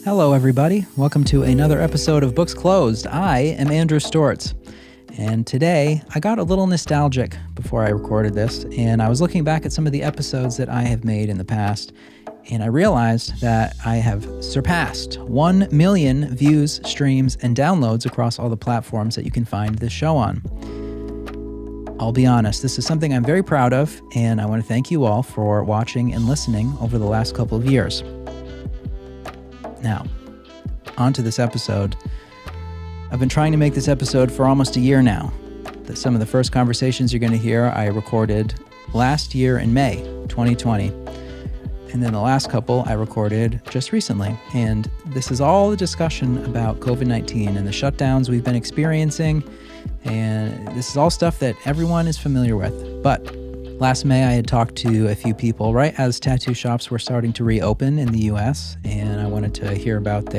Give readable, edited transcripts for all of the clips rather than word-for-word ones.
Hello, everybody. Welcome to another episode of Books Closed. I am Andrew Stortz, and today I got a little nostalgic before I recorded this, and I was looking back at some of the episodes that I have made in the past, and I realized that I have surpassed 1 million views, streams, and downloads across all the platforms that you can find this show on. I'll be honest, this is something I'm very proud of, and I want to thank you all for watching and listening over the last couple of years. Now, on to this episode. I've been trying to make this episode for almost a year now. Some of the first conversations you're going to hear I recorded last year in May 2020. And then the last couple I recorded just recently. And this is all the discussion about COVID-19 and the shutdowns we've been experiencing. And this is all stuff that everyone is familiar with. But last May, I had talked to a few people right as tattoo shops were starting to reopen in the U.S., and I wanted to hear about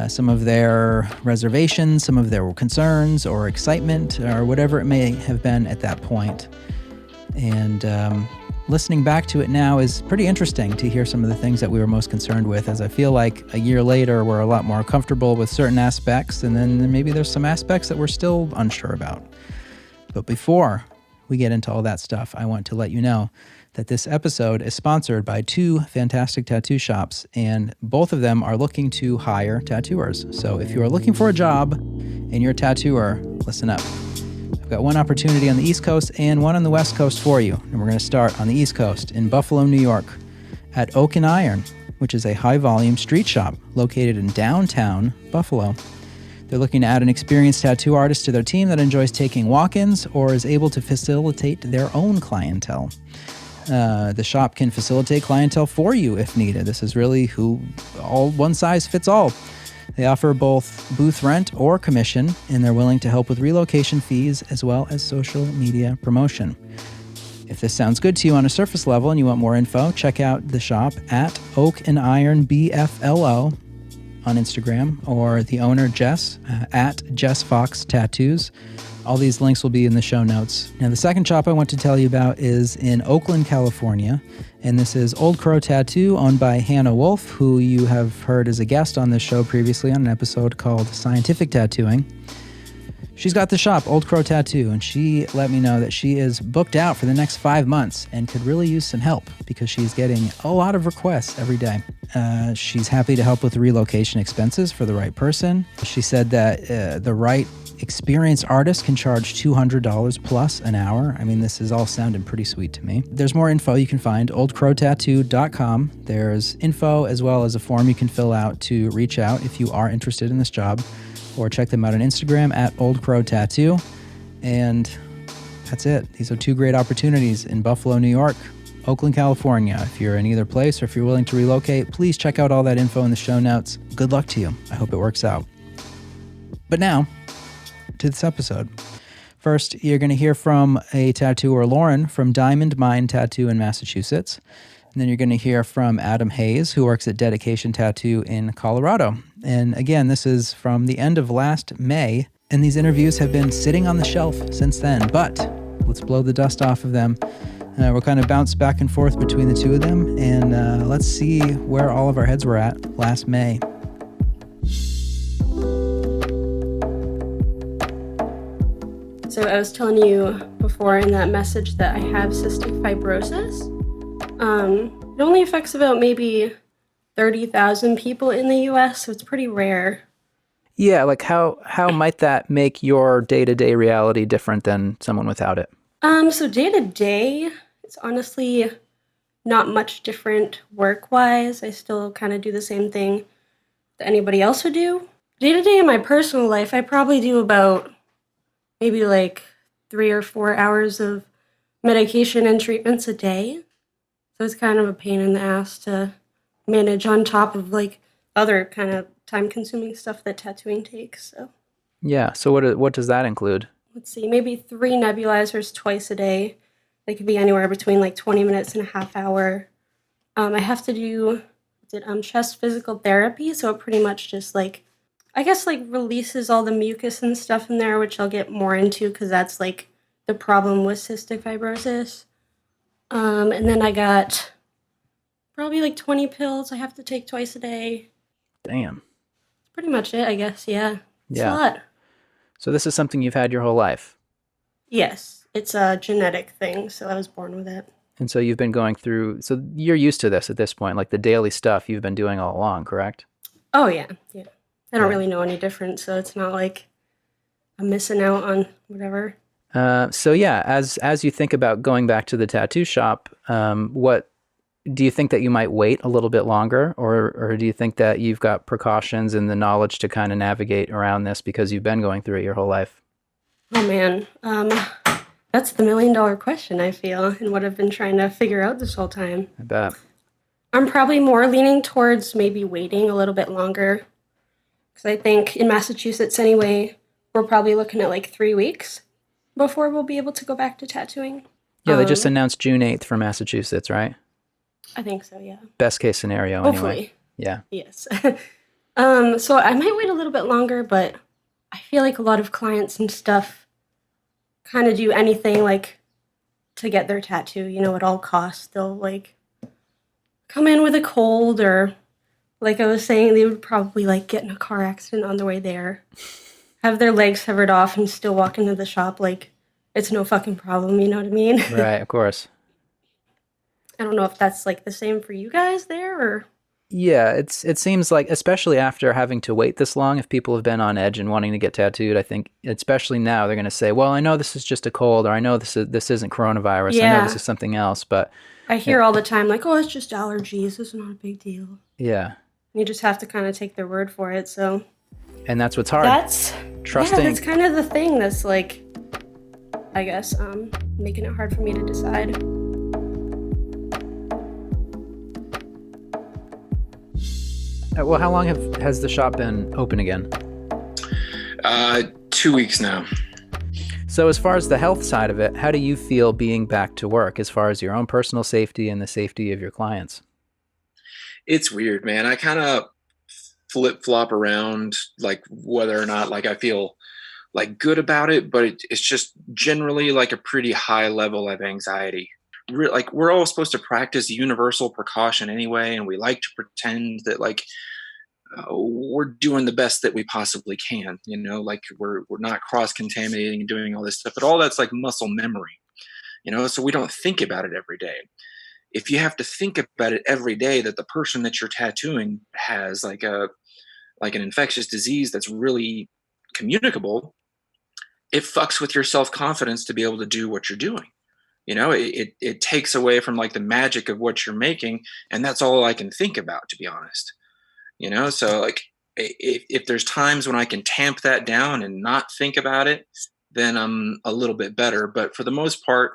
some of their reservations, some of their concerns or excitement or whatever it may have been at that point. And listening back to it now is pretty interesting to hear some of the things that we were most concerned with, as I feel like a year later we're a lot more comfortable with certain aspects, and then maybe there's some aspects that we're still unsure about. But before we get into all that stuff, I want to let you know that this episode is sponsored by two fantastic tattoo shops, and both of them are looking to hire tattooers. So if you are looking for a job and you're a tattooer, listen up. I've got one opportunity on the East Coast and one on the West Coast for you. And we're going to start on the East Coast in Buffalo, New York at Oak and Iron, which is a high-volume street shop located in downtown Buffalo. They're looking to add an experienced tattoo artist to their team that enjoys taking walk-ins or is able to facilitate their own clientele. The shop can facilitate clientele for you if needed. This is really one size fits all. They offer both booth rent or commission, and they're willing to help with relocation fees as well as social media promotion. If this sounds good to you on a surface level and you want more info, check out the shop at Oak and Iron BFLO on Instagram, or the owner, Jess, at Jess Fox Tattoos. All these links will be in the show notes. Now, the second shop I want to tell you about is in Oakland, California, and this is Old Crow Tattoo, owned by Hannah Wolf, who you have heard as a guest on this show previously on an episode called Scientific Tattooing. She's got the shop, Old Crow Tattoo, and she let me know that she is booked out for the next 5 months and could really use some help because she's getting a lot of requests every day. She's happy to help with relocation expenses for the right person. She said that the right experienced artist can charge $200 plus an hour. I mean, this is all sounding pretty sweet to me. There's more info you can find, oldcrowtattoo.com. There's info as well as a form you can fill out to reach out if you are interested in this job, or check them out on Instagram at Old Crow Tattoo. And that's it. These are two great opportunities in Buffalo, New York, Oakland, California. If you're in either place or if you're willing to relocate, please check out all that info in the show notes. Good luck to you. I hope it works out. But now, to this episode. First, you're going to hear from a tattooer, Lauren, from Diamond Mine Tattoo in Massachusetts. And then you're going to hear from Adam Hayes, who works at Dedication Tattoo in Colorado. And again, this is from the end of last May, and these interviews have been sitting on the shelf since then. But let's blow the dust off of them. We'll kind of bounce back and forth between the two of them, and let's see where all of our heads were at last May. So I was telling you before in that message that I have cystic fibrosis. It only affects about maybe 30,000 people in the U.S., so it's pretty rare. Yeah, like how might that make your day-to-day reality different than someone without it? So day-to-day, it's honestly not much different work-wise. I still kind of do the same thing that anybody else would do. Day-to-day in my personal life, I probably do about maybe like 3 or 4 hours of medication and treatments a day. So it's kind of a pain in the ass to manage on top of like other kind of time-consuming stuff that tattooing takes. So yeah. So what does that include? Let's see, maybe 3 nebulizers twice a day. They could be anywhere between like 20 minutes and a half hour. I have to do chest physical therapy, so it pretty much just like, I guess like releases all the mucus and stuff in there, which I'll get more into because that's like the problem with cystic fibrosis. And then I got probably like 20 pills I have to take twice a day. Damn. That's pretty much it, I guess. Yeah. It's a Yeah. lot. So this is something you've had your whole life. Yes. It's a genetic thing, so I was born with it. And so you've been going through, so you're used to this at this point, like the daily stuff you've been doing all along, correct? Oh, yeah. Yeah. I don't Yeah. really know any different, so it's not like I'm missing out on whatever. So yeah, as you think about going back to the tattoo shop, what do you think that you might wait a little bit longer, or do you think that you've got precautions and the knowledge to kind of navigate around this because you've been going through it your whole life? Oh, man. That's the $1,000,000 question, I feel, and what I've been trying to figure out this whole time. I bet. I'm probably more leaning towards maybe waiting a little bit longer. Because I think in Massachusetts, anyway, we're probably looking at like 3 weeks before we'll be able to go back to tattooing. Yeah, they just announced June 8th for Massachusetts, right? I think so, yeah. Best case scenario, Hopefully. anyway. Yeah. Yes. So I might wait a little bit longer, but I feel like a lot of clients and stuff kind of do anything like to get their tattoo, at all costs. They'll like come in with a cold, or like I was saying, they would probably like get in a car accident on the way there, have their legs severed off and still walk into the shop like it's no fucking problem, you know what I mean? Right, of course. I don't know if that's like the same for you guys there, or Yeah, it seems like, especially after having to wait this long, if people have been on edge and wanting to get tattooed, I think especially now they're going to say, "Well, I know this is just a cold, or I know this isn't coronavirus. I know this is something else." But I hear all the time like, "Oh, it's just allergies. It's not a big deal." yeah, You just have to kind of take their word for it. So and that's what's hard. that's Trusting. that's kind of the thing that's like, I guess, making it hard for me to decide. Well, how long has the shop been open again? 2 weeks now. So as far as the health side of it, how do you feel being back to work as far as your own personal safety and the safety of your clients? It's weird, man. I kind of flip-flop around, like whether or not like I feel like good about it, but it's just generally like a pretty high level of anxiety. Like we're all supposed to practice universal precaution anyway, and we like to pretend that like we're doing the best that we possibly can, like we're not cross-contaminating and doing all this stuff, but all that's like muscle memory, so we don't think about it every day. If you have to think about it every day that the person that you're tattooing has like an infectious disease that's really communicable, it fucks with your self-confidence to be able to do what you're doing. It takes away from like the magic of what you're making, and that's all I can think about, to be honest. So like if there's times when I can tamp that down and not think about it, then I'm a little bit better. But for the most part,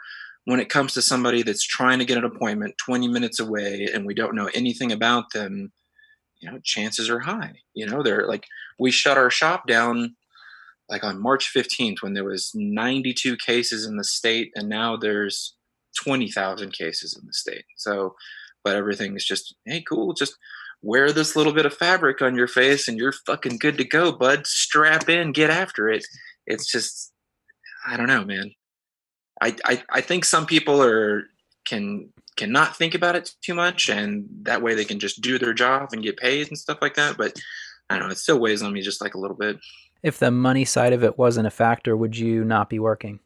when it comes to somebody that's trying to get an appointment 20 minutes away and we don't know anything about them, chances are high. They're like, we shut our shop down like on March 15th when there was 92 cases in the state, and now there's 20,000 cases in the state. So, but everything is just, hey, cool, just wear this little bit of fabric on your face and you're fucking good to go, bud. Strap in, get after it. It's just, I don't know, man. I think some people cannot think about it too much, and that way they can just do their job and get paid and stuff like that. But I don't know, it still weighs on me just like a little bit. If the money side of it wasn't a factor, would you not be working?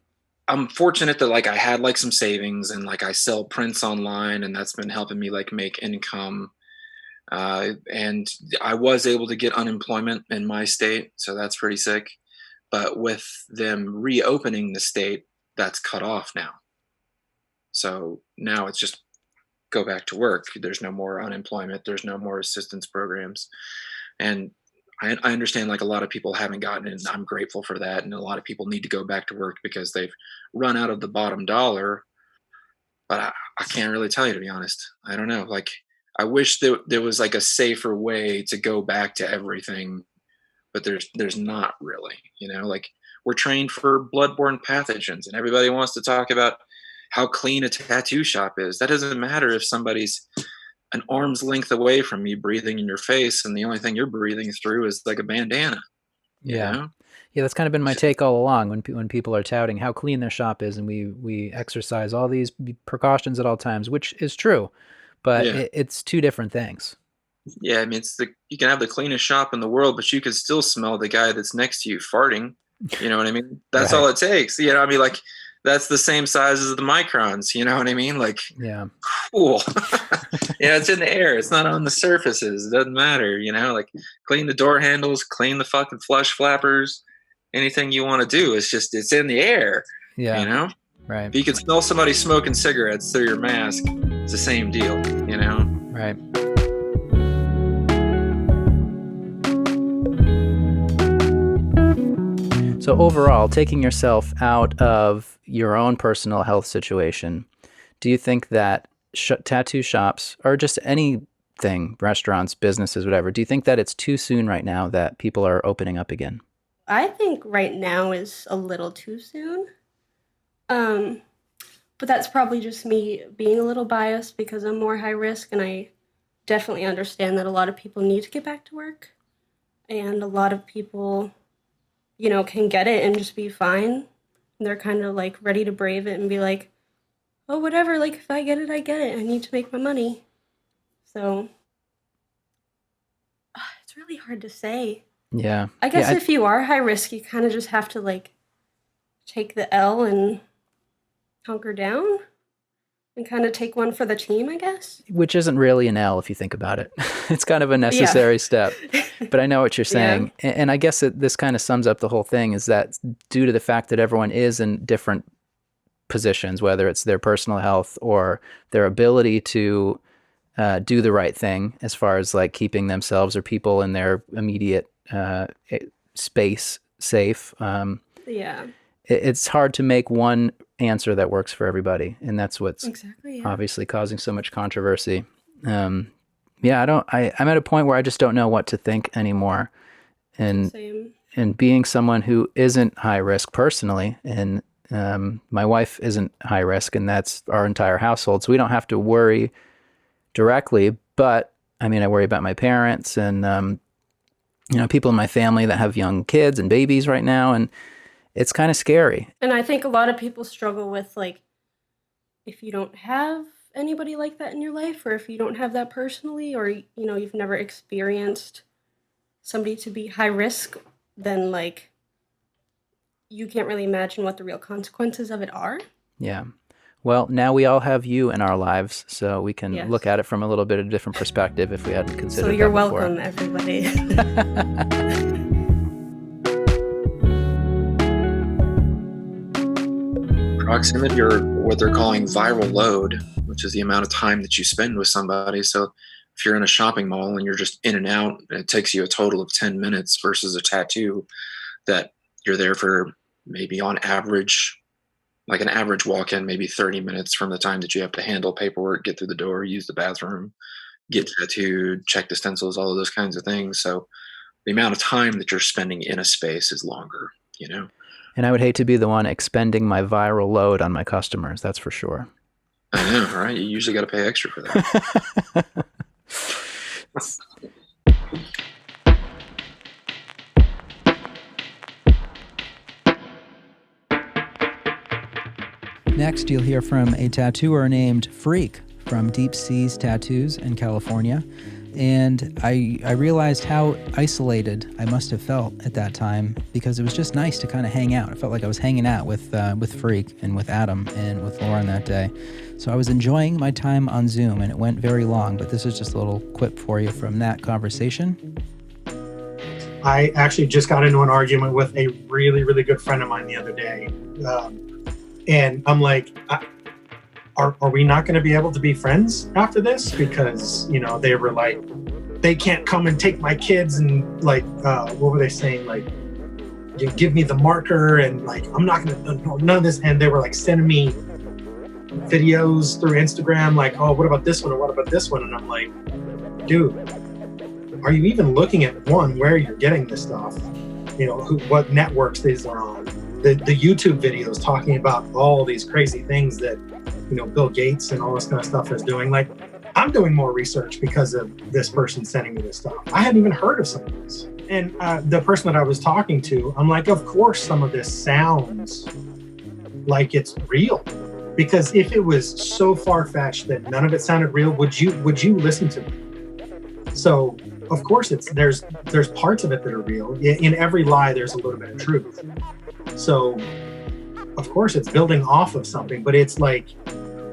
I'm fortunate that like I had like some savings, and like I sell prints online, and that's been helping me like make income. And I was able to get unemployment in my state, so that's pretty sick. But with them reopening the state, that's cut off now. So now it's just go back to work. There's no more unemployment. There's no more assistance programs. And I understand like a lot of people haven't gotten it, and I'm grateful for that. And a lot of people need to go back to work because they've run out of the bottom dollar. But I can't really tell you, to be honest. I don't know. Like, I wish there was like a safer way to go back to everything, but there's not really, like we're trained for bloodborne pathogens, and everybody wants to talk about how clean a tattoo shop is. That doesn't matter if somebody's an arm's length away from you breathing in your face, and the only thing you're breathing through is like a bandana. Yeah. Yeah, that's kind of been my take all along when people are touting how clean their shop is, and we exercise all these precautions at all times, which is true, but it's two different things. Yeah, I mean, you can have the cleanest shop in the world, but you can still smell the guy that's next to you farting. You know what I mean? That's all it takes. You know, I mean, like, that's the same size as the microns. You know what I mean? Like, Yeah. Cool. Yeah, it's in the air. It's not on the surfaces. It doesn't matter. You know, like, clean the door handles, clean the fucking flush flappers. Anything you want to do, it's in the air. Yeah. You know? Right. If you can smell somebody smoking cigarettes through your mask, it's the same deal, you know? Right. So overall, taking yourself out of your own personal health situation, do you think that tattoo shops, or just anything, restaurants, businesses, whatever, do you think that it's too soon right now that people are opening up again? I think right now is a little too soon. But that's probably just me being a little biased because I'm more high risk, and I definitely understand that a lot of people need to get back to work, and a lot of people, can get it and just be fine. And they're kind of like ready to brave it and be like, oh, whatever, like, if I get it, I get it. I need to make my money. So it's really hard to say. Yeah. I guess if you are high risk, you kind of just have to like take the L and hunker down and kind of take one for the team, I guess. Which isn't really an L if you think about it. It's kind of a necessary step. But I know what you're saying. Yeah. And I guess this kind of sums up the whole thing, is that due to the fact that everyone is in different positions, whether it's their personal health or their ability to do the right thing as far as like keeping themselves or people in their immediate space safe. It's hard to make one answer that works for everybody, and that's what's obviously causing so much controversy. I'm at a point where I just don't know what to think anymore. And being someone who isn't high risk personally, and my wife isn't high risk, and that's our entire household, so we don't have to worry directly. But I mean, I worry about my parents and people in my family that have young kids and babies right now, and it's kind of scary. And I think a lot of people struggle with, like, if you don't have anybody like that in your life, or if you don't have that personally, or, you've never experienced somebody to be high risk, then, like, you can't really imagine what the real consequences of it are. Yeah. Well, now we all have you in our lives, so we can look at it from a little bit of a different perspective if we hadn't considered that before. So you're welcome, everybody. Proximity, or what they're calling viral load, which is the amount of time that you spend with somebody. So if you're in a shopping mall and you're just in and out, and it takes you a total of 10 minutes versus a tattoo that you're there for maybe on average, like an average walk-in, maybe 30 minutes from the time that you have to handle paperwork, get through the door, use the bathroom, get tattooed, check the stencils, all of those kinds of things. So the amount of time that you're spending in a space is longer, And I would hate to be the one expending my viral load on my customers, that's for sure. I know, right? You usually got to pay extra for that. Next, you'll hear from a tattooer named Freak from Deep Seas Tattoos in California. And I realized how isolated I must have felt at that time, because it was just nice to kind of hang out. I felt like I was hanging out with Freak and with Adam and with Lauren that day. So I was enjoying my time on Zoom, and it went very long, but this is just a little quip for you from that conversation. I actually just got into an argument with a really, really good friend of mine the other day. And I'm like, are we not going to be able to be friends after this? Because, they were like, they can't come and take my kids, and like, what were they saying? Like, you give me the marker, and like, I'm not going to, none of this. And they were like sending me videos through Instagram, like, oh, what about this one? Or what about this one? And I'm like, dude, are you even looking at where you're getting this stuff? What networks these are on? The YouTube videos talking about all these crazy things that, Bill Gates and all this kind of stuff is doing. Like, I'm doing more research because of this person sending me this stuff. I hadn't even heard of some of this. And the person that I was talking to, I'm like, of course some of this sounds like it's real. Because if it was so far-fetched that none of it sounded real, would you listen to me? So of course there's parts of it that are real. In every lie, there's a little bit of truth. So of course it's building off of something, but it's like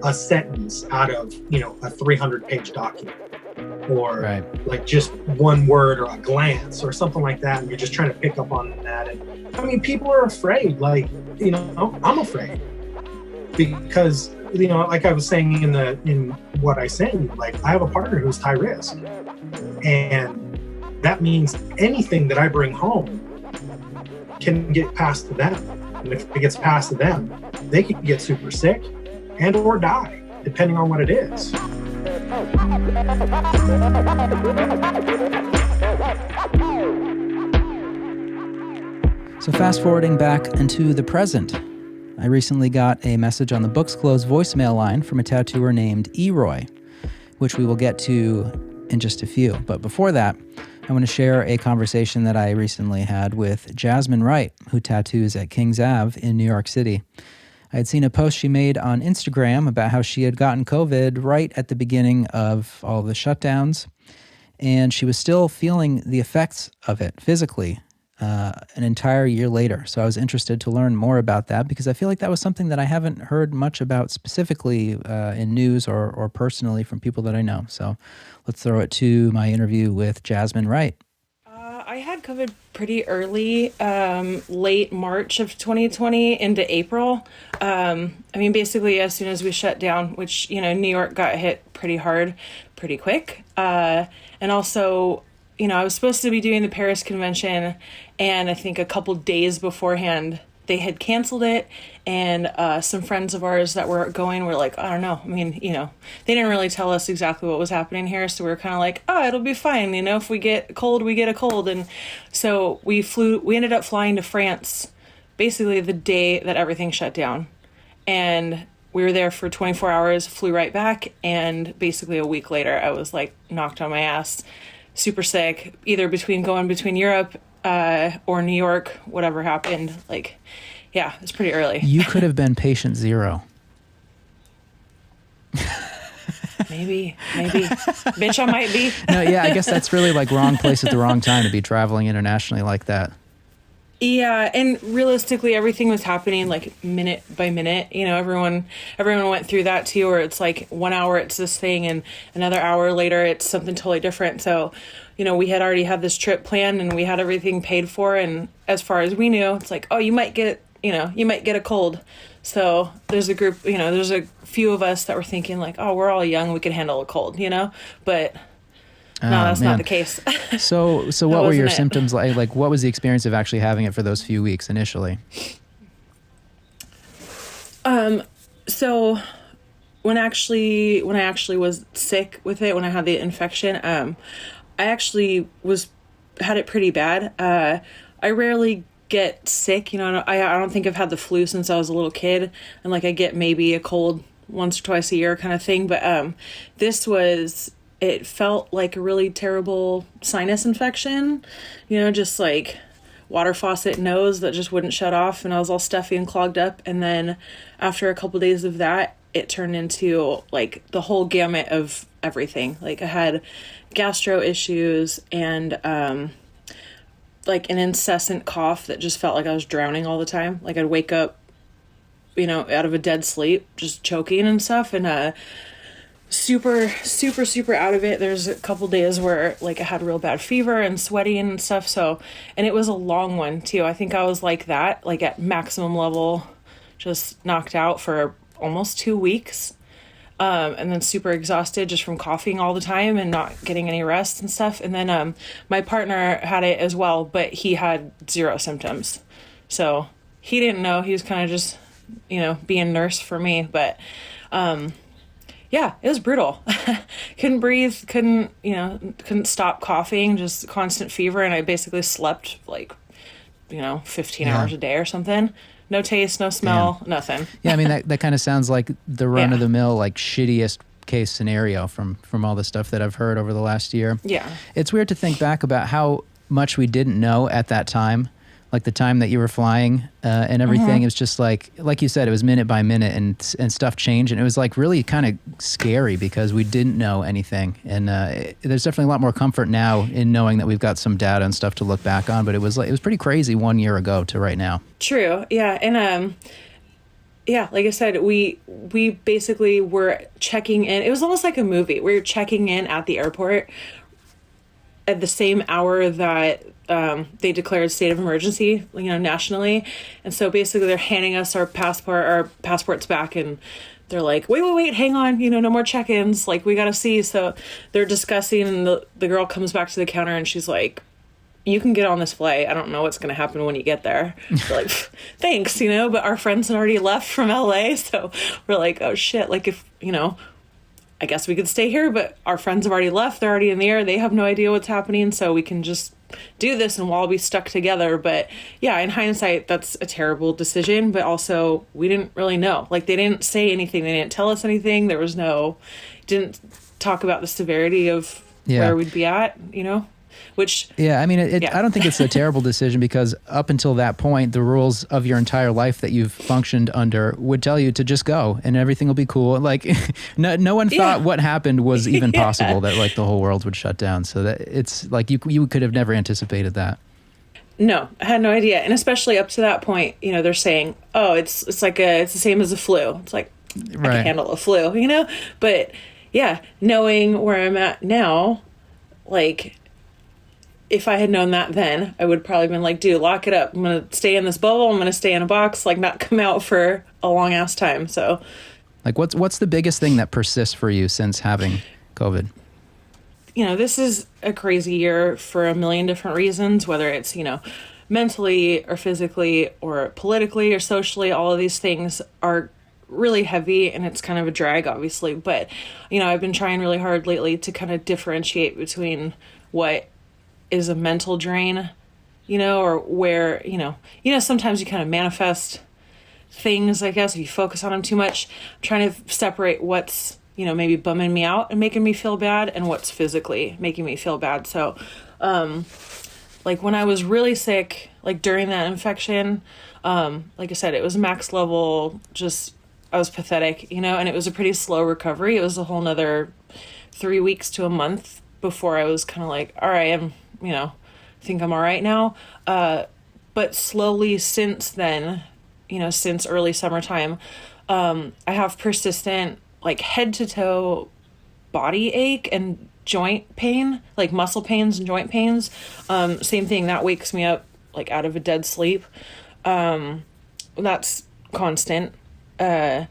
a sentence out of, a 300-page document, or like just one word or a glance or something like that. And you're just trying to pick up on that. And I mean, people are afraid, like, I'm afraid because, like I was saying in what I sent, like I have a partner who's high risk, and that means anything that I bring home can get passed to them. And if it gets passed to them, they can get super sick and or die, depending on what it is. So fast forwarding back into the present, I recently got a message on the Books Closed voicemail line from a tattooer named ERoy, which we will get to in just a few. But before that, I want to share a conversation that I recently had with Jasmine Wright, who tattoos at Kings Ave in New York City. I had seen a post she made on Instagram about how she had gotten COVID right at the beginning of all the shutdowns, and she was still feeling the effects of it physically an entire year later. So I was interested to learn more about that because I feel like that was something that I haven't heard much about specifically in news or personally from people that I know. So let's throw it to my interview with Jasmine Wright. I had COVID pretty early, late March of 2020 into April. Basically as soon as we shut down, which, New York got hit pretty hard, pretty quick. And also, I was supposed to be doing the Paris convention, and I think a couple days beforehand, they had canceled it. And some friends of ours that were going were like, I don't know. They didn't really tell us exactly what was happening here. So we were kind of like, oh, it'll be fine. If we get cold, we get a cold. And so we ended up flying to France basically the day that everything shut down. And we were there for 24 hours, flew right back. And basically a week later, I was like knocked on my ass, super sick, either between Europe or New York, whatever happened. Yeah, it's pretty early. You could have been patient zero. Maybe. Bitch, I might be. No, yeah, I guess that's really like wrong place at the wrong time to be traveling internationally like that. Yeah, and realistically, everything was happening like minute by minute. Everyone went through that too, where it's like 1 hour it's this thing, and another hour later it's something totally different. So, we had already had this trip planned, and we had everything paid for. And as far as we knew, it's like, oh, you might get a cold. So there's a group, there's a few of us that were thinking like, oh, we're all young, we can handle a cold, but. No, that's not the case. So what were your symptoms like? Like, what was the experience of actually having it for those few weeks initially? So when I actually was sick with it, when I had the infection, I actually had it pretty bad. I rarely get sick, I don't think I've had the flu since I was a little kid, and I get maybe a cold once or twice a year kind of thing. But it felt like a really terrible sinus infection, just like water faucet nose that just wouldn't shut off, and I was all stuffy and clogged up. And then after a couple days of that, it turned into like the whole gamut of everything. Like I had gastro issues and like an incessant cough that just felt like I was drowning all the time. Like I'd wake up, out of a dead sleep, just choking and stuff, and super out of it. There's a couple days where I had real bad fever and sweating and stuff. So, and it was a long one too. I think I was like that, at maximum level, just knocked out for almost 2 weeks. And then super exhausted just from coughing all the time and not getting any rest and stuff. And then, my partner had it as well, but he had 0 symptoms. So he didn't know. He was kind of just, being nurse for me, but, yeah, it was brutal. Couldn't breathe, couldn't stop coughing, just constant fever. And I basically slept 15 hours a day or something. No taste, no smell, nothing. Yeah, I mean, that kind of sounds like the run-of-the-mill, shittiest case scenario from all the stuff that I've heard over the last year. Yeah. It's weird to think back about how much we didn't know at that time. like the time that you were flying and everything. It was just like you said, it was minute by minute, and stuff changed, and it was like really kind of scary because we didn't know anything. And there's definitely a lot more comfort now in knowing that we've got some data and stuff to look back on. But it was pretty crazy 1 year ago to right now. True. Yeah. And yeah, like I said, we basically were checking in. It was almost like a movie. We were checking in at the airport at the same hour that they declared state of emergency, nationally. And so basically they're handing us our passports back, and they're like, wait, hang on, no more check-ins. Like, we got to see. So they're discussing, and the girl comes back to the counter and she's like, you can get on this flight. I don't know what's going to happen when you get there. We're like, thanks, but our friends had already left from LA. So we're like, oh shit. Like, if, I guess we could stay here, but our friends have already left. They're already in the air. They have no idea what's happening. So we can just do this and we'll all be stuck together. But yeah, in hindsight, that's a terrible decision. But also, we didn't really know. Like, they didn't say anything. They didn't tell us anything. There was didn't talk about the severity of where we'd be at, Which, yeah, I mean, I don't think it's a terrible decision, because up until that point, the rules of your entire life that you've functioned under would tell you to just go and everything will be cool. Like, no one thought what happened was even possible, that like the whole world would shut down. So that it's like you could have never anticipated that. No, I had no idea. And especially up to that point, they're saying, oh, it's the same as a flu. It's like, I can handle a flu, But yeah, knowing where I'm at now, like, if I had known that then, I would probably been like, dude, lock it up. I'm going to stay in this bubble. I'm going to stay in a box, like not come out for a long ass time. So like, what's the biggest thing that persists for you since having COVID? This is a crazy year for a million different reasons, whether it's, mentally or physically or politically or socially. All of these things are really heavy, and it's kind of a drag, obviously. But, I've been trying really hard lately to kind of differentiate between what is a mental drain, or where, sometimes you kind of manifest things, I guess, if you focus on them too much. I'm trying to separate what's, maybe bumming me out and making me feel bad, and what's physically making me feel bad. So, like when I was really sick, like during that infection, like I said, it was max level, I was pathetic, and it was a pretty slow recovery. It was a whole nother 3 weeks to a month before I was kind of like, all right, think I'm all right now. But slowly since then, since early summertime, I have persistent, like head to toe body ache and joint pain, like muscle pains and joint pains. Same thing, that wakes me up like out of a dead sleep. That's constant. I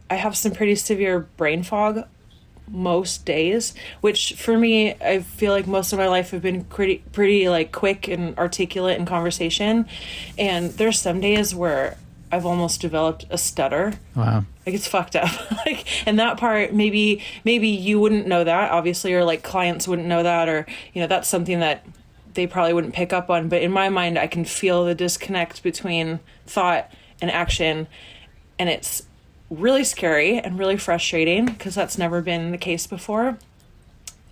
have some pretty severe brain fog most days, which for me, I feel like most of my life have been pretty like quick and articulate in conversation. And there's some days where I've almost developed a stutter. Wow. Like, it's fucked up. Like, and that part, maybe you wouldn't know that, obviously, or like clients wouldn't know that, or, that's something that they probably wouldn't pick up on. But in my mind, I can feel the disconnect between thought and action. And it's really scary and really frustrating, because that's never been the case before.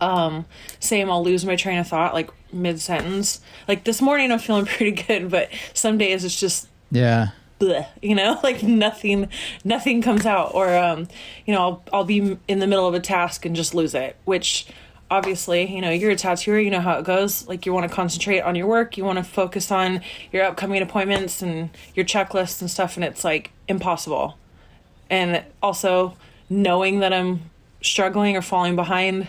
Same, I'll lose my train of thought like mid-sentence. Like this morning I'm feeling pretty good, but some days it's just bleh, like nothing comes out. Or I'll be in the middle of a task and just lose it, which obviously, you're a tattooer, you know how it goes. Like, you want to concentrate on your work, you want to focus on your upcoming appointments and your checklists and stuff, and it's like impossible. And also knowing that I'm struggling or falling behind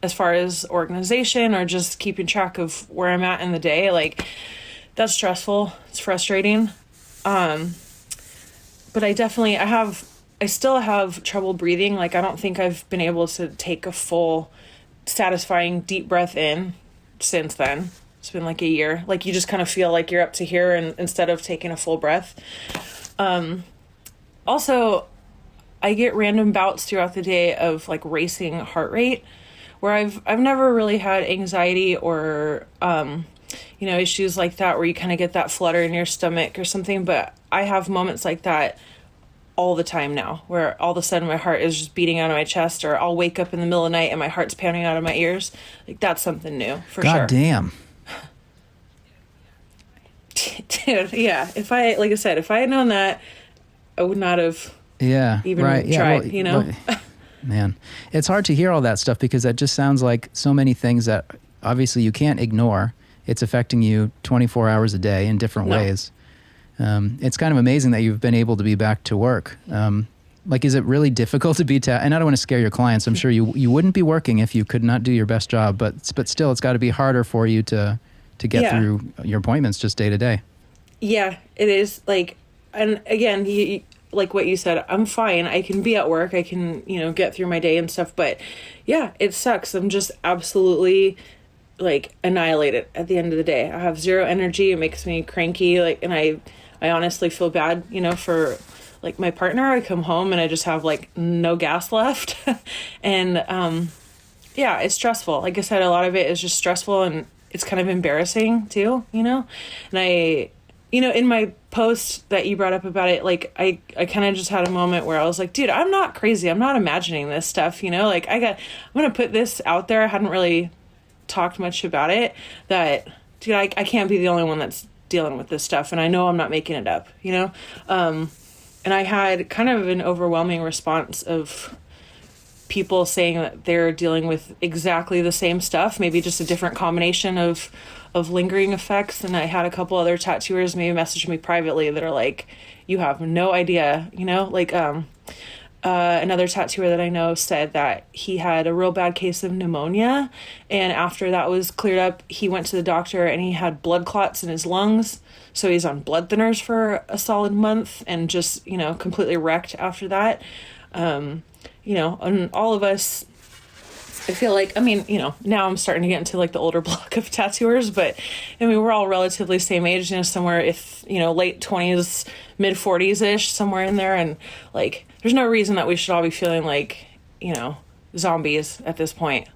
as far as organization or just keeping track of where I'm at in the day, like, that's stressful. It's frustrating. But I still have trouble breathing. Like, I don't think I've been able to take a full, satisfying deep breath in since then. It's been like a year. Like, you just kind of feel like you're up to here, and instead of taking a full breath. Also, I get random bouts throughout the day of like racing heart rate, where I've never really had anxiety or issues like that, where you kind of get that flutter in your stomach or something. But I have moments like that all the time now, where all of a sudden my heart is just beating out of my chest, or I'll wake up in the middle of the night and my heart's pounding out of my ears. Like, that's something new for sure. God damn. Dude, yeah. Like I said, if I had known that, I would not have even tried, Well, man, it's hard to hear all that stuff because that just sounds like so many things that obviously you can't ignore. It's affecting you 24 hours a day in different ways. It's kind of amazing that you've been able to be back to work. Is it really difficult to be and I don't want to scare your clients. I'm sure you wouldn't be working if you could not do your best job, but still it's got to be harder for you to get through your appointments just day to day. Yeah, it is. And again, like what you said, I'm fine. I can be at work. I can, get through my day and stuff. But yeah, it sucks. I'm just absolutely annihilated at the end of the day. I have zero energy. It makes me cranky. And I honestly feel bad, for my partner. I come home and I just have no gas left. And yeah, it's stressful. Like I said, a lot of it is just stressful and it's kind of embarrassing too, And I, in my post that you brought up about it, I kind of just had a moment where I was like, dude, I'm not crazy. I'm not imagining this stuff, I'm going to put this out there. I hadn't really talked much about it, that, dude, I can't be the only one that's dealing with this stuff. And I know I'm not making it up, and I had kind of an overwhelming response of people saying that they're dealing with exactly the same stuff, maybe just a different combination of lingering effects. And I had a couple other tattooers maybe message me privately that are like, you have no idea, another tattooer that I know said that he had a real bad case of pneumonia. And after that was cleared up, he went to the doctor and he had blood clots in his lungs. So he's on blood thinners for a solid month and just, completely wrecked after that. And all of us, I feel like, now I'm starting to get into the older block of tattooers, but we're all relatively same age, somewhere late 20s, mid 40s ish, somewhere in there. And there's no reason that we should all be feeling zombies at this point.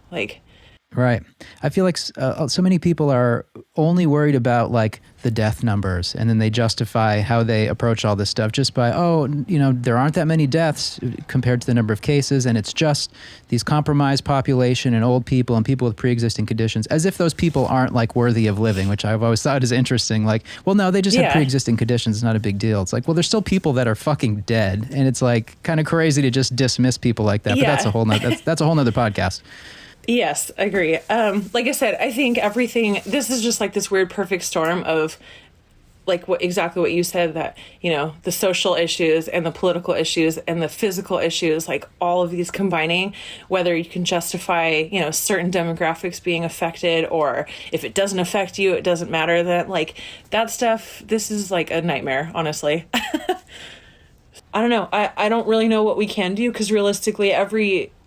Right. I feel like so many people are only worried about the death numbers, and then they justify how they approach all this stuff just by, there aren't that many deaths compared to the number of cases, and it's just these compromised population and old people and people with pre-existing conditions, as if those people aren't worthy of living, which I've always thought is interesting. Well, no, they just have pre-existing conditions. It's not a big deal. It's well, there's still people that are fucking dead, and it's kind of crazy to just dismiss people like that. But that's a whole nother podcast. Yes, I agree. Like I said, I think this is just this weird perfect storm of exactly what you said, that, the social issues and the political issues and the physical issues, all of these combining, whether you can justify, certain demographics being affected, or if it doesn't affect you, it doesn't matter, that that stuff, this is a nightmare, honestly. I don't know. I don't really know what we can do, because realistically,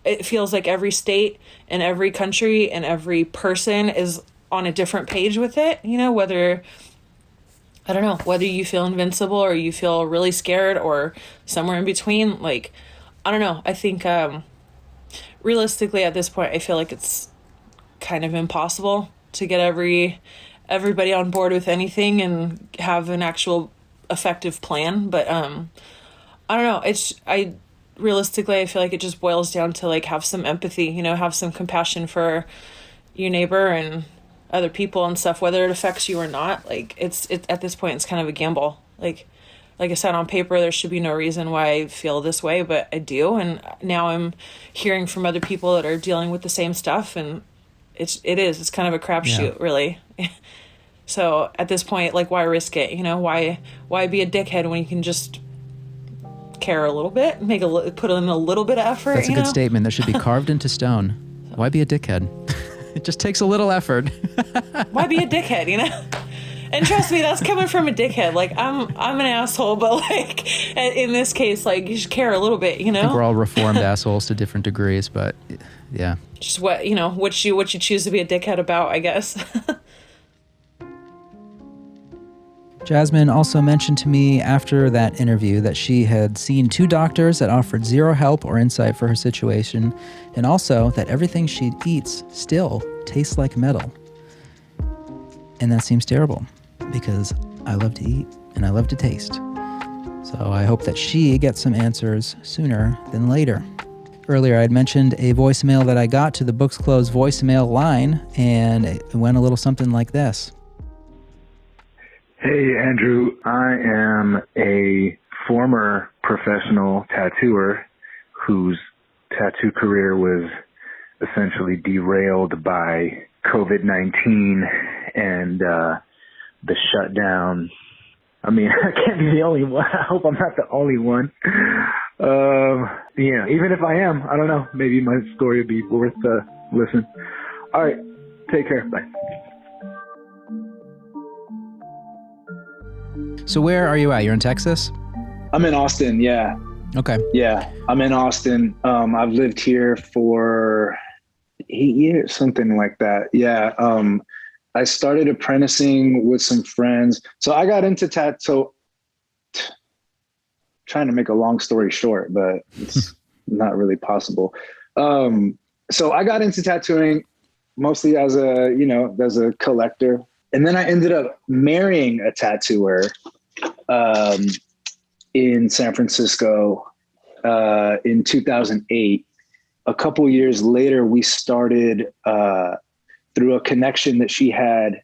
it feels like every state and every country and every person is on a different page with it, whether you feel invincible or you feel really scared or somewhere in between. I don't know. I think realistically at this point, I feel like it's kind of impossible to get everybody on board with anything and have an actual effective plan. But I don't know. Realistically, I feel like it just boils down to have some empathy, have some compassion for your neighbor and other people and stuff, whether it affects you or not. It's at this point, it's kind of a gamble. Like I said, on paper, there should be no reason why I feel this way, but I do. And now I'm hearing from other people that are dealing with the same stuff, and it's kind of a crapshoot, really. So at this point, why risk it? Why be a dickhead when you can just care a little bit, put in a little bit of effort? That's a good statement that should be carved into stone. Why be a dickhead? It just takes a little effort. Why be a dickhead, And trust me, that's coming from a dickhead. I'm an asshole, but in this case, you should care a little bit, I think we're all reformed assholes to different degrees, but yeah. Just what you choose to be a dickhead about, I guess. Jasmine also mentioned to me after that interview that she had seen 2 doctors that offered zero help or insight for her situation, and also that everything she eats still tastes like metal. And that seems terrible, because I love to eat and I love to taste. So I hope that she gets some answers sooner than later. Earlier, I had mentioned a voicemail that I got to the Books Closed voicemail line, and it went a little something like this. Hey, Andrew. I am a former professional tattooer whose tattoo career was essentially derailed by COVID-19 and the shutdown. I mean, I can't be the only one. I hope I'm not the only one. Yeah, even if I am, I don't know. Maybe my story would be worth listen. All right. Take care. Bye. So where are you at? You're in Texas? I'm in Austin. Yeah. Okay. Yeah. I'm in Austin. I've lived here for 8 years, something like that. Yeah. I started apprenticing with some friends. So I got into tattoo. Trying to make a long story short, but it's not really possible. So I got into tattooing mostly as a collector. And then I ended up marrying a tattooer in San Francisco in 2008. A couple years later, we started through a connection that she had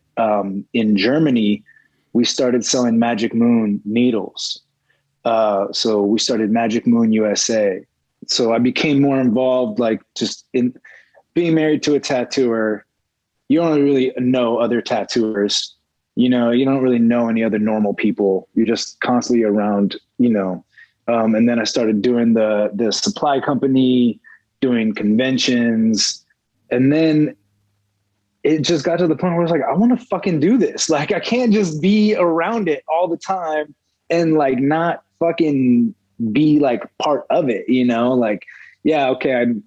in Germany. We started selling Magic Moon needles. So we started Magic Moon USA. So I became more involved, like just in being married to a tattooer. You don't really know other tattooers, you don't really know any other normal people. You're just constantly around, and then I started doing the supply company, doing conventions. And then it just got to the point where I was like, I want to fucking do this. Like, I can't just be around it all the time and like not fucking be like part of it, like, yeah, okay. I'm,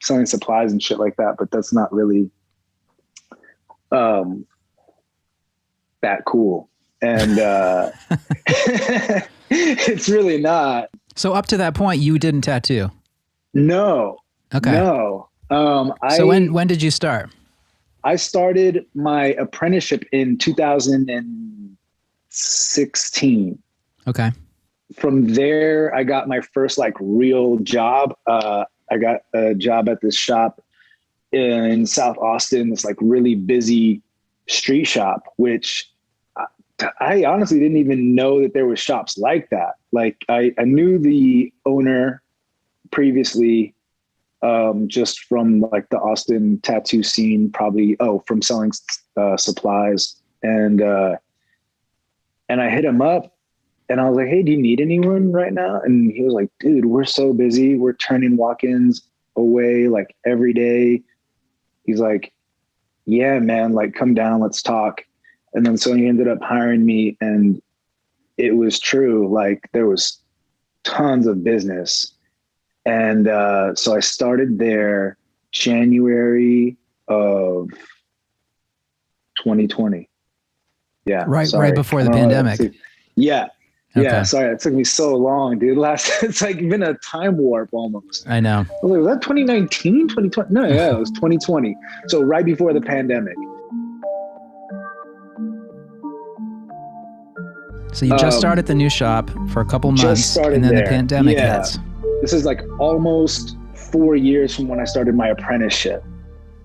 selling supplies and shit like that, but that's not really, that cool. And, it's really not. So up to that point, you didn't tattoo? No. Okay. No. So when did you start? I started my apprenticeship in 2016. Okay. From there, I got my first like real job. I got a job at this shop in South Austin, this like really busy street shop, which I honestly didn't even know that there were shops like that. Like I knew the owner previously, just from like the Austin tattoo scene, probably, from selling supplies. And I hit him up and I was like, hey, do you need anyone right now? And he was like, dude, we're so busy. We're turning walk-ins away like every day. He's like, yeah, man, like come down, let's talk. And then so he ended up hiring me, and it was true. Like there was tons of business. And so I started there January of 2020. Yeah. Right before the pandemic. Yeah. Okay. Yeah. Sorry. It took me so long, dude. It's like been a time warp almost. I know. I was like, was that 2019, 2020? No, yeah, it was 2020. So right before the pandemic. So you just started the new shop for a couple months, and then the pandemic hits. This is like almost 4 years from when I started my apprenticeship.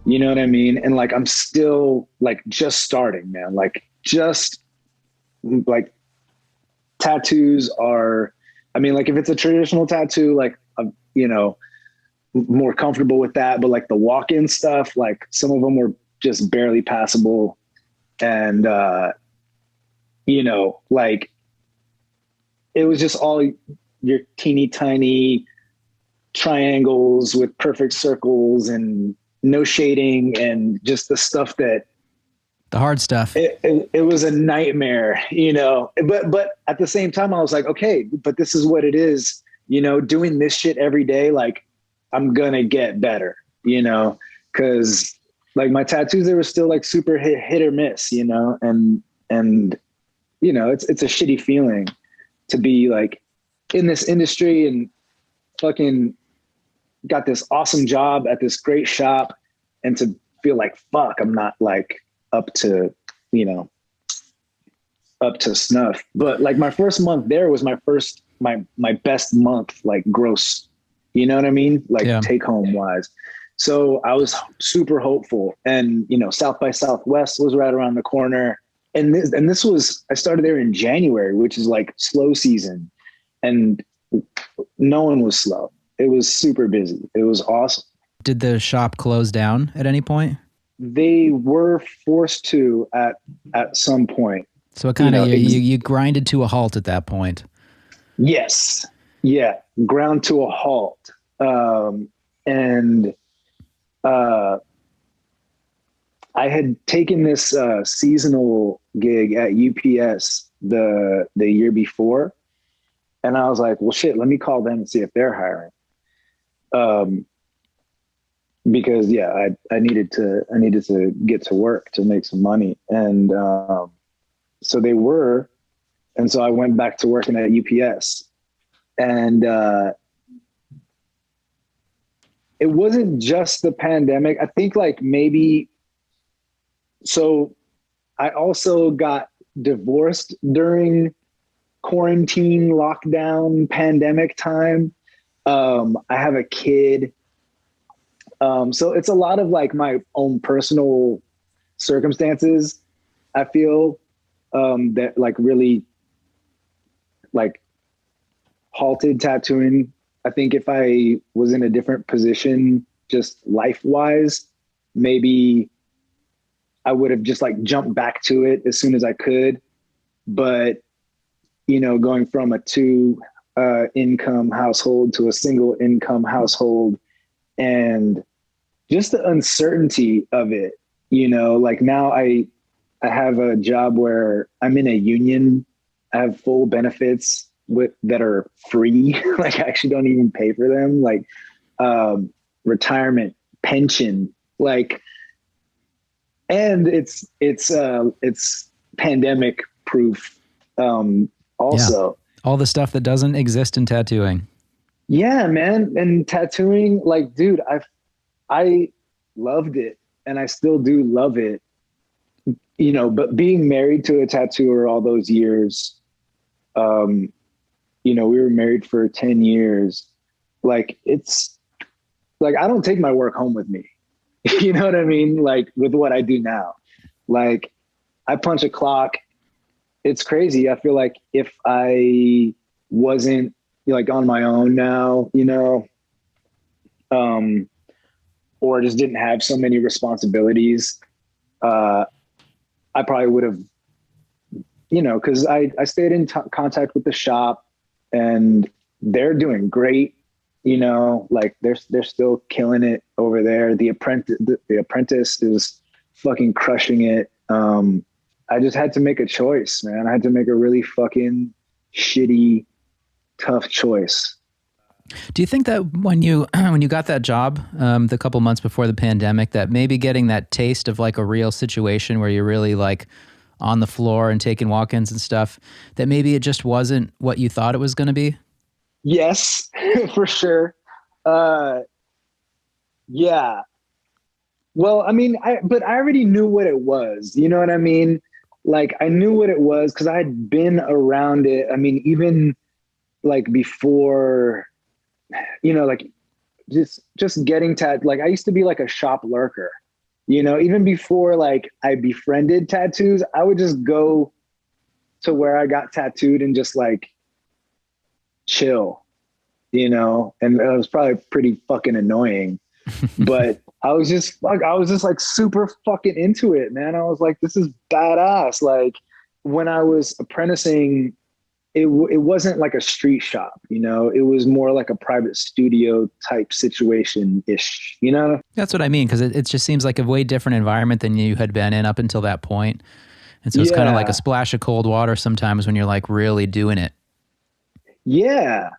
You know what I mean? And like, I'm still like just starting, man. Like just like tattoos are, I mean, like if it's a traditional tattoo, like, I'm, more comfortable with that. But like the walk-in stuff, like some of them were just barely passable. And, like it was just all your teeny tiny triangles with perfect circles and no shading and just the stuff that the hard stuff. It was a nightmare, but at the same time I was like, okay, but this is what it is, doing this shit every day. Like I'm going to get better, cause like my tattoos, they were still like super hit or miss, and it's a shitty feeling to be like in this industry and fucking got this awesome job at this great shop and to feel like, fuck, I'm not like up to snuff. But like my first month there was my best month, like gross, you know what I mean? Like take home wise. So I was super hopeful, and South by Southwest was right around the corner. this was, I started there in January, which is like slow season, and no one was slow. It was super busy. It was awesome. Did the shop close down at any point? They were forced to at some point. So it kind of, you grinded to a halt at that point. Yes. Yeah. Ground to a halt. And I had taken this seasonal gig at UPS the year before, and I was like, well, shit, let me call them and see if they're hiring. Because I needed to get to work to make some money, and so they were, and so I went back to working at UPS, and it wasn't just the pandemic. I think like maybe, so I also got divorced during quarantine, lockdown, pandemic time. I have a kid. So it's a lot of like my own personal circumstances, I feel, that like really like halted tattooing. I think if I was in a different position, just life-wise, maybe I would have just like jumped back to it as soon as I could. But, you know, going from a two income household to a single income household, and just the uncertainty of it, you know, like now I have a job where I'm in a union. I have full benefits that are free. Like I actually don't even pay for them, like retirement, pension, like, and it's pandemic proof. Also, all the stuff that doesn't exist in tattooing. Yeah, man. And tattooing, like, dude, I loved it, and I still do love it, you know, but being married to a tattooer all those years, you know, we were married for 10 years. Like, it's like, I don't take my work home with me. You know what I mean? Like with what I do now, like I punch a clock. It's crazy. I feel like if I wasn't like on my own now, you know, or just didn't have so many responsibilities, I probably would have, you know, cause I stayed in contact with the shop, and they're doing great. You know, like they're still killing it over there. The apprentice is fucking crushing it. I just had to make a choice, man. I had to make a really fucking shitty, tough choice. Do you think that when you got that job, the couple months before the pandemic, that maybe getting that taste of like a real situation where you're really like on the floor and taking walk-ins and stuff, that maybe it just wasn't what you thought it was going to be? Yes, for sure. Yeah. Well, I mean, but I already knew what it was. You know what I mean? Like I knew what it was because I had been around it. I mean, even like before, you know, like just getting like I used to be like a shop lurker, you know, even before like I befriended tattoos, I would just go to where I got tattooed and just like chill, you know, and it was probably pretty fucking annoying, but I was just like super fucking into it, man. I was like, this is badass. Like when I was apprenticing, it wasn't like a street shop, you know, it was more like a private studio type situation ish, you know? That's what I mean. Cause it just seems like a way different environment than you had been in up until that point. And so it's kind of like a splash of cold water sometimes when you're like really doing it. Yeah.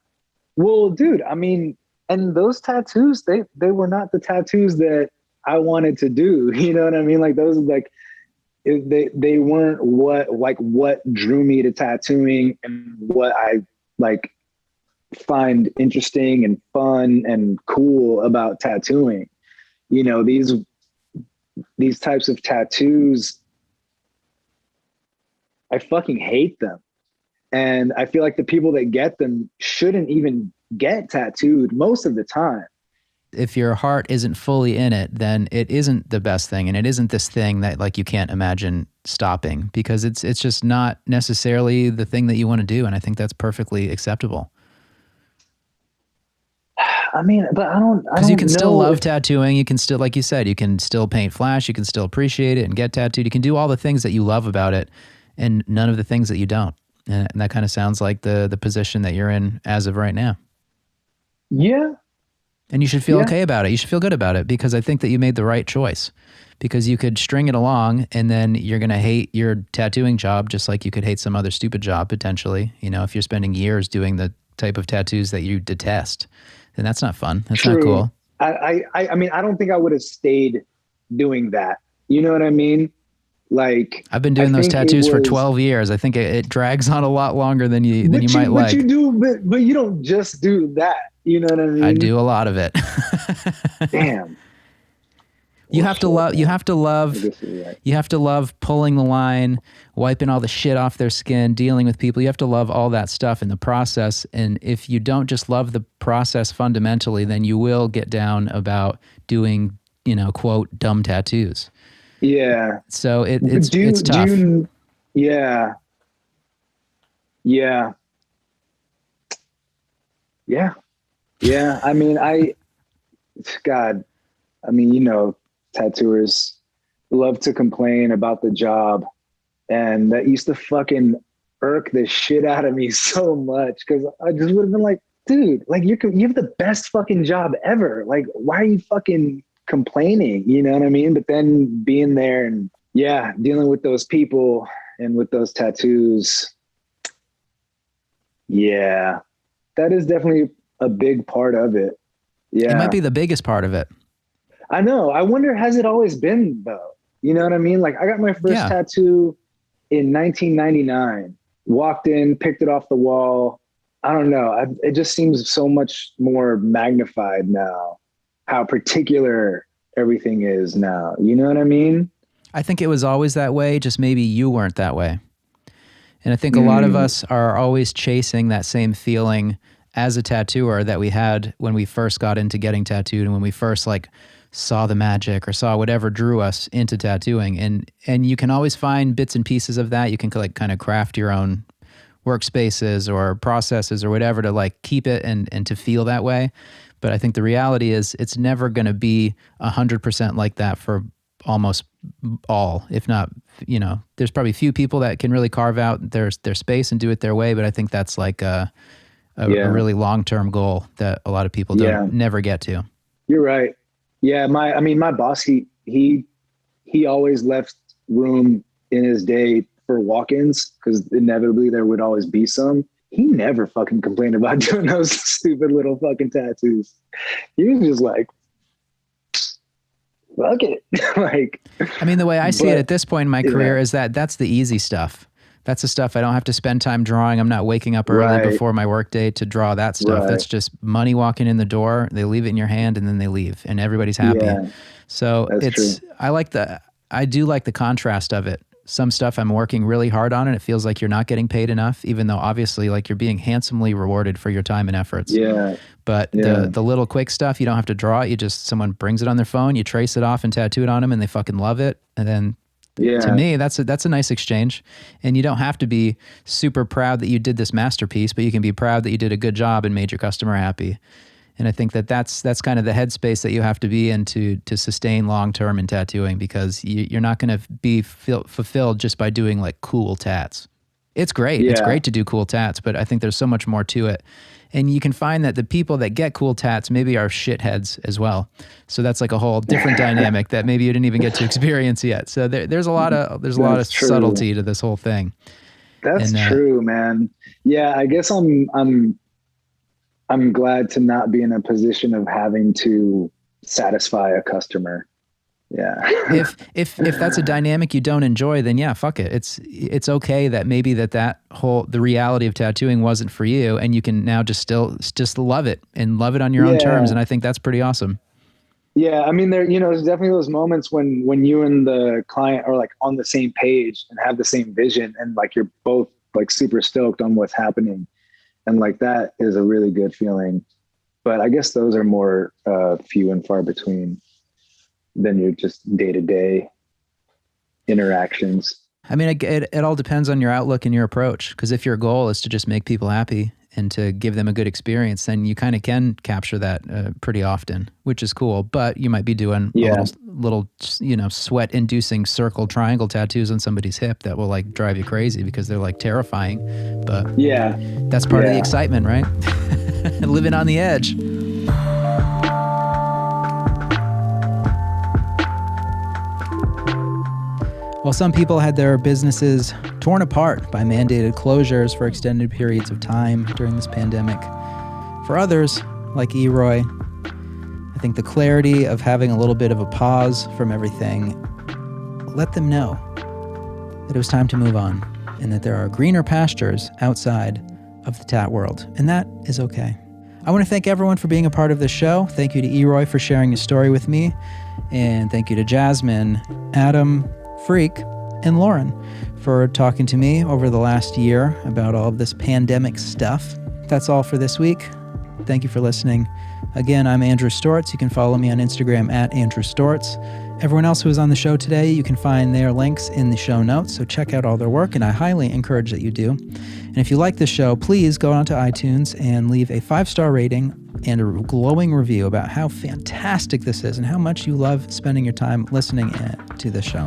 Well, dude, I mean, and those tattoos, they were not the tattoos that I wanted to do. You know what I mean? Like those, like they weren't what drew me to tattooing and what I like find interesting and fun and cool about tattooing. You know, these types of tattoos, I fucking hate them. And I feel like the people that get them shouldn't even get tattooed most of the time. If your heart isn't fully in it, then it isn't the best thing. And it isn't this thing that like you can't imagine stopping because it's just not necessarily the thing that you want to do. And I think that's perfectly acceptable. I mean, but I don't Because you can still love if, tattooing. You can still, like you said, you can still paint flash. You can still appreciate it and get tattooed. You can do all the things that you love about it and none of the things that you don't. And that kind of sounds like the position that you're in as of right now. Yeah. And you should feel okay about it. You should feel good about it because I think that you made the right choice. Because you could string it along and then you're going to hate your tattooing job just like you could hate some other stupid job potentially. You know, if you're spending years doing the type of tattoos that you detest, then that's not fun. That's True. not cool. I mean, I don't think I would have stayed doing that. You know what I mean? Like I've been doing those tattoos for 12 years. I think it drags on a lot lot than you might like. But you do, but you don't just do that. You know what I mean? I do a lot of it. Damn. You have to love pulling the line, wiping all the shit off their skin, dealing with people. You have to love all that stuff in the process. And if you don't just love the process fundamentally, then you will get down about doing, quote, dumb tattoos. Yeah. So it's tough. Yeah. I mean, tattooers love to complain about the job, and that used to fucking irk the shit out of me so much because I just would have been like, dude, like you have the best fucking job ever. Like, why are you fucking complaining? You know what I mean? But then being there and dealing with those people and with those tattoos, that is definitely a big part of it. Yeah, it might be the biggest part of it. I know. I wonder, has it always been though? You know what I mean? Like I got my first tattoo in 1999, walked in, picked it off the wall. I don't know. It just seems so much more magnified now, how particular everything is now. You know what I mean? I think it was always that way. Just maybe you weren't that way. And I think a lot of us are always chasing that same feeling as a tattooer that we had when we first got into getting tattooed and when we first saw the magic or saw whatever drew us into tattooing. And you can always find bits and pieces of that. You can kind of craft your own workspaces or processes or whatever to keep it and to feel that way. But I think the reality is it's never going to be 100% like that for almost all, if not, there's probably few people that can really carve out their space and do it their way. But I think that's a really long-term goal that a lot of people never get to. You're right. Yeah, my boss, he always left room in his day for walk-ins because inevitably there would always be some. He never fucking complained about doing those stupid little fucking tattoos. He was just like, fuck it. The way I see it at this point in my career is that's the easy stuff. That's the stuff I don't have to spend time drawing. I'm not waking up early before my workday to draw that stuff. That's just money walking in the door. They leave it in your hand and then they leave and everybody's happy. Yeah, so true. I do like the contrast of it. Some stuff I'm working really hard on and it feels like you're not getting paid enough, even though obviously you're being handsomely rewarded for your time and efforts. Yeah. But the little quick stuff, you don't have to draw it. Someone brings it on their phone, you trace it off and tattoo it on them and they fucking love it. And then to me, that's a nice exchange. And you don't have to be super proud that you did this masterpiece, but you can be proud that you did a good job and made your customer happy. And I think that's kind of the headspace that you have to be in to sustain long-term in tattooing you're not going to be fulfilled just by doing cool tats. It's great. Yeah. It's great to do cool tats, but I think there's so much more to it. And you can find that the people that get cool tats maybe are shitheads as well. So that's a whole different dynamic that maybe you didn't even get to experience yet. So there's a lot of subtlety to this whole thing. That's true, man. Yeah, I guess I'm glad to not be in a position of having to satisfy a customer. Yeah. if that's a dynamic you don't enjoy, then fuck it. It's okay that maybe the reality of tattooing wasn't for you, and you can now just love it and love it on your own terms. And I think that's pretty awesome. Yeah, there's definitely those moments when you and the client are on the same page and have the same vision, and you're both super stoked on what's happening, and that is a really good feeling. But I guess those are more few and far between than your just day-to-day interactions. I mean, it all depends on your outlook and your approach. Because if your goal is to just make people happy and to give them a good experience, then you kind of can capture that pretty often, which is cool. But you might be doing a little, sweat-inducing circle triangle tattoos on somebody's hip that will like drive you crazy because they're like terrifying. But that's part of the excitement, right? Living on the edge. While some people had their businesses torn apart by mandated closures for extended periods of time during this pandemic, for others, like ERoy, I think the clarity of having a little bit of a pause from everything let them know that it was time to move on and that there are greener pastures outside of the tat world, and that is okay. I want to thank everyone for being a part of this show. Thank you to ERoy for sharing his story with me, and thank you to Jasmine, Adam, Freak, and Lauren for talking to me over the last year about all of this pandemic stuff. That's all for this week. Thank you for listening. Again, I'm Andrew Stortz. You can follow me on Instagram at Andrew Stortz. Everyone else who was on the show today, you can find their links in the show notes, so check out all their work, and I highly encourage that you do. And if you like this show, please go onto iTunes and leave a 5-star rating and a glowing review about how fantastic this is and how much you love spending your time listening to this show.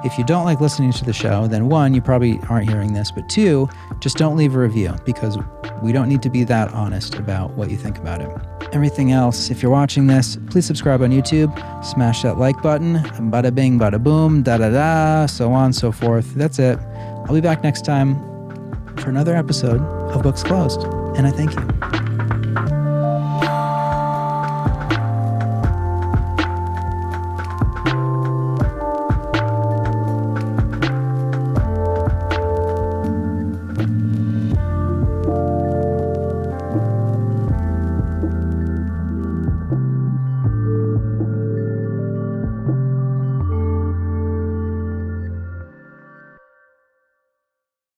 If you don't like listening to the show, then 1, you probably aren't hearing this, but 2, just don't leave a review because we don't need to be that honest about what you think about it. Everything else, if you're watching this, please subscribe on YouTube, smash that like button, bada bing, bada boom, da da da, so on and so forth. That's it. I'll be back next time for another episode of Books Closed, and I thank you.